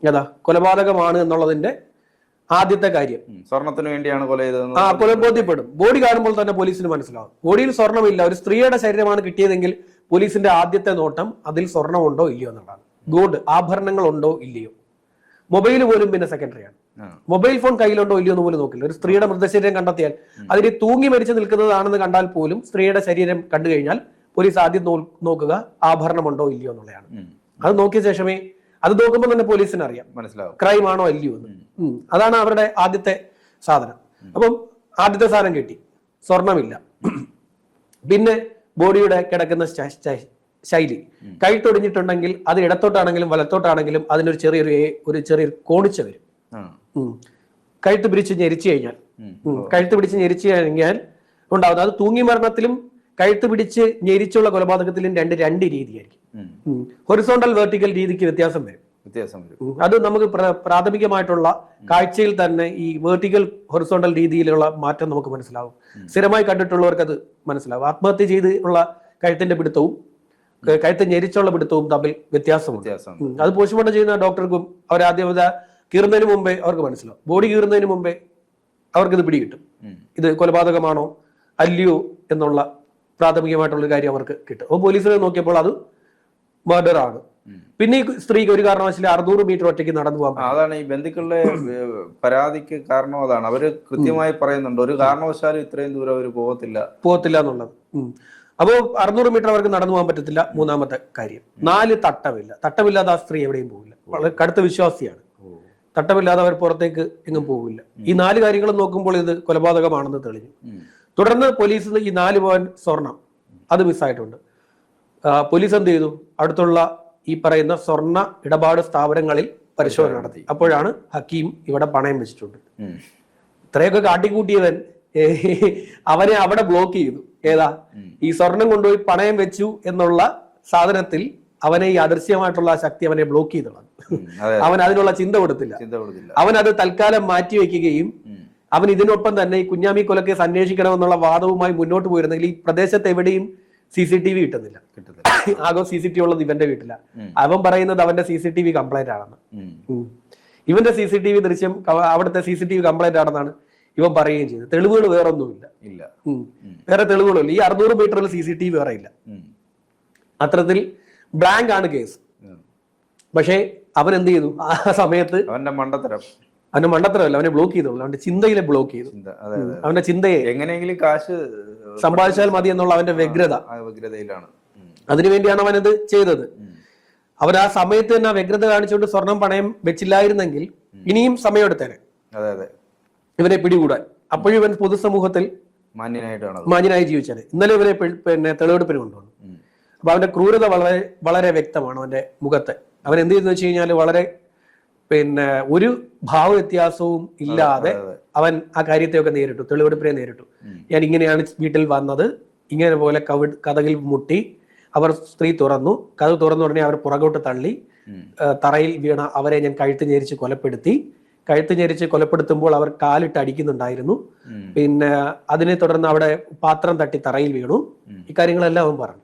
ഏതാ കൊലപാതകമാണ് എന്നുള്ളതിന്റെ ആദ്യത്തെ കാര്യം. സ്വർണത്തിന് വേണ്ടിയാണ് കൊല ചെയ്തത്. കൊല ബോധ്യപ്പെടും. ബോഡി കാണുമ്പോൾ തന്നെ പോലീസിന് മനസ്സിലാവും. ബോഡിയിൽ സ്വർണ്ണമില്ല, ഒരു സ്ത്രീയുടെ ശരീരമാണ് കിട്ടിയതെങ്കിൽ പോലീസിന്റെ ആദ്യത്തെ നോട്ടം അതിൽ സ്വർണ്ണമുണ്ടോ ഇല്ലയോ എന്നുള്ളതാണ്. ഗോൾഡ് ആഭരണങ്ങൾ ഉണ്ടോ ഇല്ലയോ. മൊബൈൽ പോലും പിന്നെ സെക്കൻഡറിയാണ്. മൊബൈൽ ഫോൺ കയ്യിലുണ്ടോ ഇല്ലയോ എന്ന് പോലും നോക്കില്ല. ഒരു സ്ത്രീയുടെ മൃതശരീരം കണ്ടെത്തിയാൽ അതിന് തൂങ്ങി മരിച്ചു നിൽക്കുന്നതാണെന്ന് കണ്ടാൽ പോലും സ്ത്രീയുടെ ശരീരം കണ്ടു കഴിഞ്ഞാൽ പോലീസ് ആദ്യം നോക്കുക ആഭരണമുണ്ടോ ഇല്ലയോ എന്നുള്ളതാണ്. അത് നോക്കിയ ശേഷമേ, അത് നോക്കുമ്പോൾ തന്നെ പോലീസിന് അറിയാം മനസ്സിലാവും ക്രൈം ആണോ അല്ലയോ എന്ന്. അതാണ് അവരുടെ ആദ്യത്തെ സാധനം. അപ്പം ആദ്യത്തെ സാധനം കിട്ടി, സ്വർണമില്ല. പിന്നെ ബോഡിയുടെ കിടക്കുന്ന ശൈലി, കൈത്തൊടിഞ്ഞിട്ടുണ്ടെങ്കിൽ അത് ഇടത്തോട്ടാണെങ്കിലും വലത്തോട്ടാണെങ്കിലും അതിനൊരു ചെറിയൊരു കോണിച്ച വരും. കഴുത്ത് പിടിച്ച് ഞെരിച്ചു കഴിഞ്ഞാൽ ഉണ്ടാവുന്നത്. അത് തൂങ്ങി മരണത്തിലും കഴുത്ത് പിടിച്ച് ഞെരിച്ചുള്ള കൊലപാതകത്തിലും രണ്ട് രീതിയായിരിക്കും. ഹൊറിസോണ്ടൽ വെർട്ടിക്കൽ രീതിക്ക് വ്യത്യാസം വരും. അത് നമുക്ക് പ്രാഥമികമായിട്ടുള്ള കാഴ്ചയിൽ തന്നെ ഈ വെർട്ടിക്കൽ ഹൊറിസോണ്ടൽ രീതിയിലുള്ള മാറ്റം നമുക്ക് മനസ്സിലാവും. സ്ഥിരമായി കണ്ടിട്ടുള്ളവർക്ക് അത് മനസ്സിലാവും. ആത്മഹത്യ ചെയ്ത് ഉള്ള കഴുത്തിന്റെ പിടുത്തവും കഴുത്ത് ഞെരിച്ചുള്ള പിടുത്തവും തമ്മിൽ വ്യത്യാസമുണ്ട്. അത് പോസ്റ്റ്മോർട്ടം ചെയ്യുന്ന ഡോക്ടർക്കും അവരാദ്യം കീറുന്നതിന് മുമ്പേ അവർക്ക് മനസ്സിലാവും. ബോഡി കീറുന്നതിന് മുമ്പേ അവർക്കിത് പിടികിട്ടും, ഇത് കൊലപാതകമാണോ അല്ലയോ എന്നുള്ള പ്രാഥമികമായിട്ടുള്ള കാര്യം അവർക്ക് കിട്ടും. അപ്പോൾ പോലീസിനെ നോക്കിയപ്പോൾ അത് മർഡർ ആണ്. പിന്നെ ഈ സ്ത്രീക്ക് ഒരു കാരണവശാലും 600 മീറ്റർ ഒറ്റയ്ക്ക് നടന്നു പോകാൻ. അതാണ് ഈ ബന്ധുക്കളുടെ പരാതിക്ക് കാരണം. അതാണ് അവര് കൃത്യമായി പറയുന്നുണ്ട്, ഒരു കാരണവശാലും ഇത്രയും ദൂരം അവർ പോകത്തില്ല എന്നുള്ളത്. അപ്പോൾ 600 മീറ്റർ അവർക്ക് നടന്നു പോകാൻ പറ്റത്തില്ല. മൂന്നാമത്തെ കാര്യം, 4 തട്ടമില്ലാതെ ആ സ്ത്രീ എവിടെയും പോകില്ല. വളരെ കടുത്ത വിശ്വാസിയാണ്. തട്ടമില്ലാതെ അവർ പുറത്തേക്ക് എങ്ങും പോകില്ല. ഈ 4 കാര്യങ്ങളും നോക്കുമ്പോൾ ഇത് കൊലപാതകമാണെന്ന് തെളിഞ്ഞു. തുടർന്ന് പോലീസ് ഈ 4 പവൻ സ്വർണം അത് മിസ്സായിട്ടുണ്ട്. പോലീസ് എന്ത് ചെയ്തു? അടുത്തുള്ള ഈ പറയുന്ന സ്വർണ്ണ ഇടപാട് സ്ഥാപനങ്ങളിൽ പരിശോധന നടത്തി. അപ്പോഴാണ് ഹക്കീം ഇവിടെ പണയം വെച്ചിട്ടുണ്ട്. ഇത്രയൊക്കെ കാട്ടിക്കൂട്ടിയവൻ അവനെ അവിടെ ബ്ലോക്ക് ചെയ്തു. ഏതാ? ഈ സ്വർണം കൊണ്ടുപോയി പണയം വെച്ചു എന്നുള്ള സാധനത്തിൽ അവനെ ഈ അദൃശ്യമായിട്ടുള്ള ശക്തി അവനെ ബ്ലോക്ക് ചെയ്തതാണ്. അവൻ അതിനുള്ള ചിന്ത കൊടുത്തില്ല. അവൻ അത് തൽക്കാലം മാറ്റിവെക്കുകയും അവൻ ഇതിനൊപ്പം തന്നെ ഈ കുഞ്ഞാമി കൊലക്കേസ് അന്വേഷിക്കണമെന്നുള്ള വാദവുമായി മുന്നോട്ട് പോയിരുന്നെങ്കിൽ ഈ പ്രദേശത്ത് എവിടെയും CCTV കിട്ടുന്നില്ല. ആകെ CCTV ഉള്ളത് ഇവന്റെ വീട്ടില. അവൻ പറയുന്നത് അവന്റെ CCTV കംപ്ലൈന്റ് ആണെന്ന്. ഇവന്റെ CCTV ദൃശ്യം അവിടുത്തെ CCTV കംപ്ലൈന്റ് ആണെന്നാണ് ഇവൻ പറയുകയും ചെയ്തത്. തെളിവുകൾ വേറെ ഒന്നുമില്ല, വേറെ തെളിവുകളില്ല. ഈ 600 മീറ്ററിൽ CCTV വേറെ ഇല്ല. അത്തരത്തിൽ ബ്ലാങ്ക് ആണ് കേസ്. പക്ഷേ അവൻ എന്ത് ചെയ്തു? ആ സമയത്ത് അവന്റെ മണ്ടത്തരമല്ല, അവനെ ബ്ലോക്ക് ചെയ്തോളൂ. അവന്റെ ചിന്തയിലെ ബ്ലോക്ക് ചെയ്തു. അവന്റെ ചിന്തയെ എങ്ങനെയെങ്കിലും കാശ് സമ്പാദിച്ചാൽ മതി എന്നുള്ള അവന്റെ വ്യഗ്രതയിലാണ്. അതിനുവേണ്ടിയാണ് അവനത് ചെയ്തത്. അവൻ ആ സമയത്ത് തന്നെ ആ വ്യഗ്രത കാണിച്ചുകൊണ്ട് സ്വർണം പണയം വെച്ചില്ലായിരുന്നെങ്കിൽ ഇനിയും സമയമെടുത്തേനെ ഇവനെ പിടികൂടാൻ. അപ്പോഴും ഇവൻ പൊതുസമൂഹത്തിൽ മാന്യനായി ജീവിച്ചാൽ. ഇന്നലെ ഇവരെ തെളിവെടുപ്പിന് കൊണ്ടുവന്നു. അപ്പൊ അവന്റെ ക്രൂരത വളരെ വളരെ വ്യക്തമാണ് അവന്റെ മുഖത്ത്. അവൻ എന്ത് ചെയ്തെന്ന് വെച്ച് കഴിഞ്ഞാൽ വളരെ ഒരു ഭാവ വ്യത്യാസവും ഇല്ലാതെ അവൻ ആ കാര്യത്തെയൊക്കെ നേരിട്ടു, തെളിവെടുപ്പിനെ നേരിട്ടു. ഞാൻ ഇങ്ങനെയാണ് വീട്ടിൽ വന്നത്, ഇങ്ങനെ പോലെ കതകിൽ മുട്ടി, അവർ സ്ത്രീ തുറന്നു, കഥ തുറന്ന ഉടനെ അവർ പുറകോട്ട് തള്ളി, തറയിൽ വീണ അവരെ ഞാൻ കഴുത്ത് ഞെരിച്ച് കൊലപ്പെടുത്തുമ്പോൾ അവർ കാലിട്ട് അടിക്കുന്നുണ്ടായിരുന്നു. അതിനെ തുടർന്ന് അവിടെ പാത്രം തട്ടി തറയിൽ വീണു. ഇക്കാര്യങ്ങളെല്ലാം അവൻ പറഞ്ഞു.